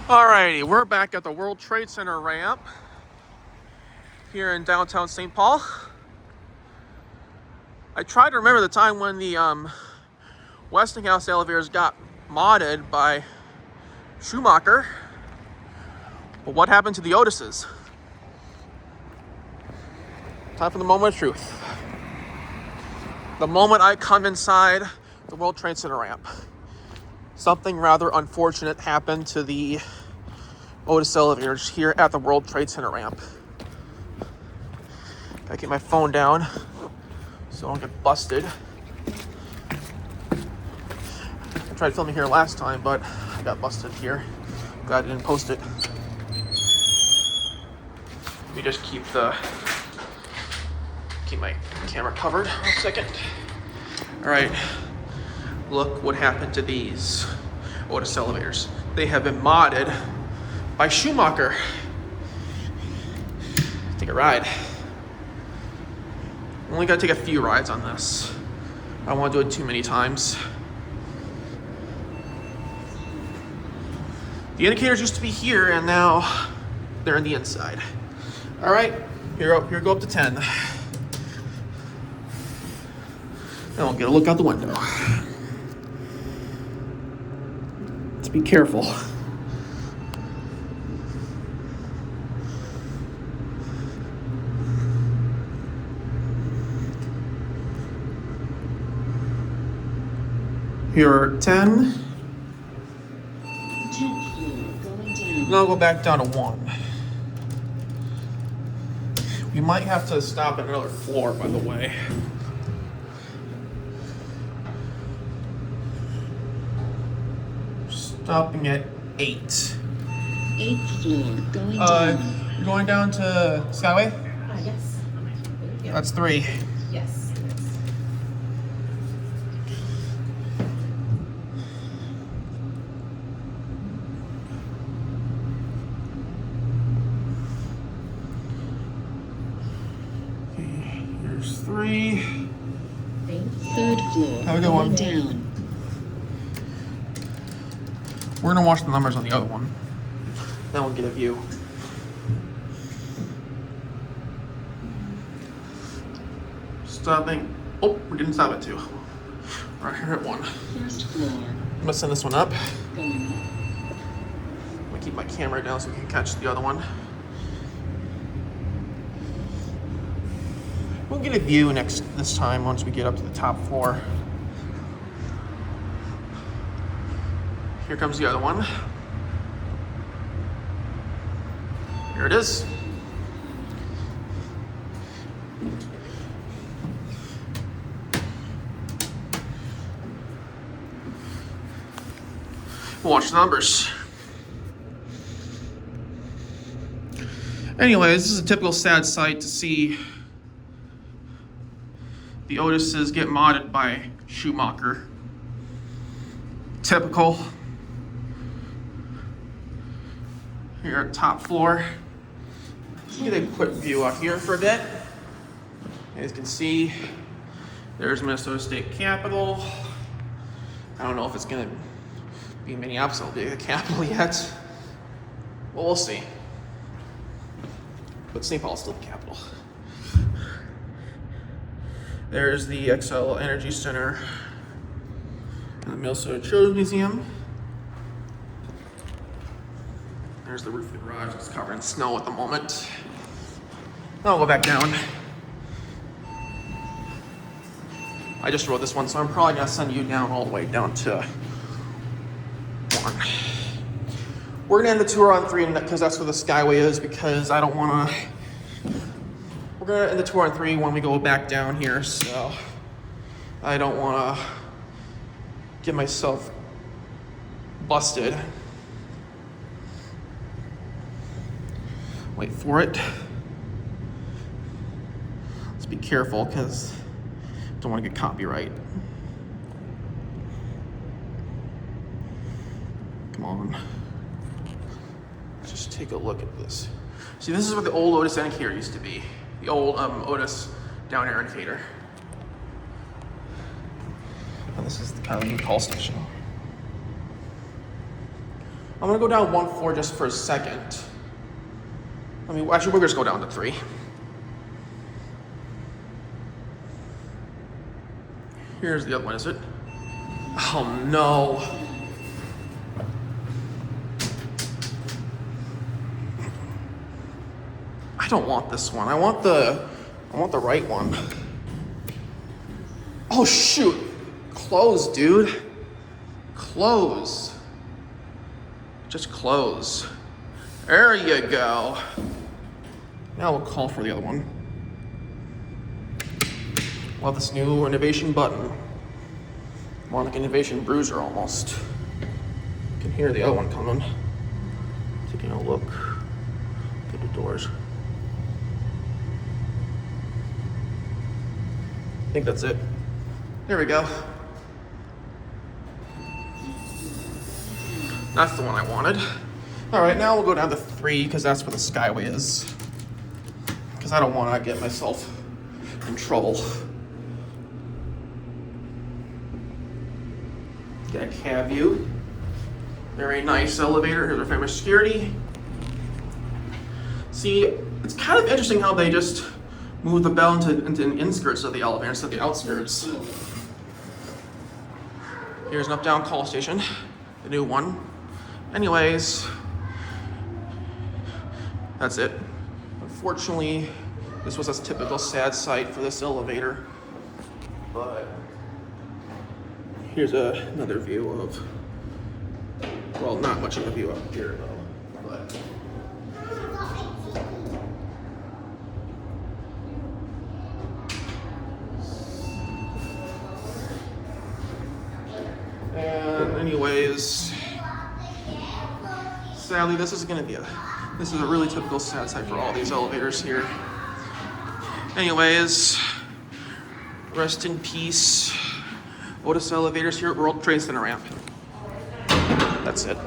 Alrighty, we're back at the World Trade Center ramp here in downtown St. Paul. I tried to remember the time when the Westinghouse elevators got modded by Schumacher, but what happened to the Otises? Time for the moment of truth. The moment I come inside the World Trade Center ramp, something rather unfortunate happened to the Otis elevators here at the World Trade Center ramp. I get my phone down so I don't get busted. I tried filming here last time, but I got busted here. Glad I didn't post it. Let me just keep my camera covered for a second. All right, look what happened to these Otis elevators. They have been modded by Schumacher. Take a ride. Only gotta take a few rides on this. I don't want to do it too many times. The indicators used to be here, and now they're in the inside. All right, here go up to 10. Now I'll get a look out the window. Let's be careful. Here are 10. 10th floor, going down. Now I'll go back down to 1. We might have to stop at another floor, by the way. Stopping at 8. 8th floor, going down. You're going down to Skyway? Yes. Yeah. That's 3. Yes. Here's 3. Thank you. 3rd floor, Have a good going one. down. We're gonna watch the numbers on the other one. Then we'll get a view. Stopping. Oh, we didn't stop at 2. We're here at 1. 1st floor, I'm gonna send this one up. going up. I'm gonna keep my camera down so we can catch the other one. We'll get a view this time once we get up to the top floor. Here comes the other one. Here it is. We'll watch the numbers. Anyways, this is a typical sad sight to see the Otises get modded by Schumacher. Typical. Here at top floor. Let's get a quick view out here for a bit. As you can see, there's Minnesota State Capitol. I don't know if it's gonna be Minneapolis will be the capital yet. Well, we'll see. But St. Paul's still the capital. There's the Xcel Energy Center and the Minnesota Children's Museum. There's the roof of the garage. It's covered in snow at the moment. Now I'll go back down. I just rode this one, so I'm probably gonna send you down all the way down to 1. We're gonna end the tour on 3 because that's where the Skyway is, because I don't wanna. We're gonna end the tour on 3 when we go back down here, so I don't wanna get myself busted. Wait for it. Let's be careful because I don't want to get copyright. Come on. Let's just take a look at this. See, this is where the old Otis indicator used to be. The old Otis down air indicator. And this is the kind of new call station. I'm gonna go down one floor just for a second. Actually, we'll just go down to 3. Here's the other one, is it? Oh no. I don't want this one. I want the right one. Oh shoot. Close, dude. Close. Just close. There you go. Now we'll call for the other one. Love this new innovation button. More like an innovation bruiser almost. You can hear the other one coming. Taking a look at the doors. I think that's it. There we go. That's the one I wanted. All right, now we'll go down to 3 because that's where the Skyway is. Because I don't want to get myself in trouble. Get a cab view. Very nice elevator. Here's our famous security. See, it's kind of interesting how they just move the bell into an inskirts of the elevator instead of the outskirts. Here's an up-down call station, the new one. Anyways, that's it. Unfortunately, this was a typical sad sight for this elevator. But here's another view of, well, not much of a view up here though, but. And anyways, sadly, this is a really typical sad sight for all these elevators here. Anyways, rest in peace. Otis Elevators here at World Trade Center ramp. That's it.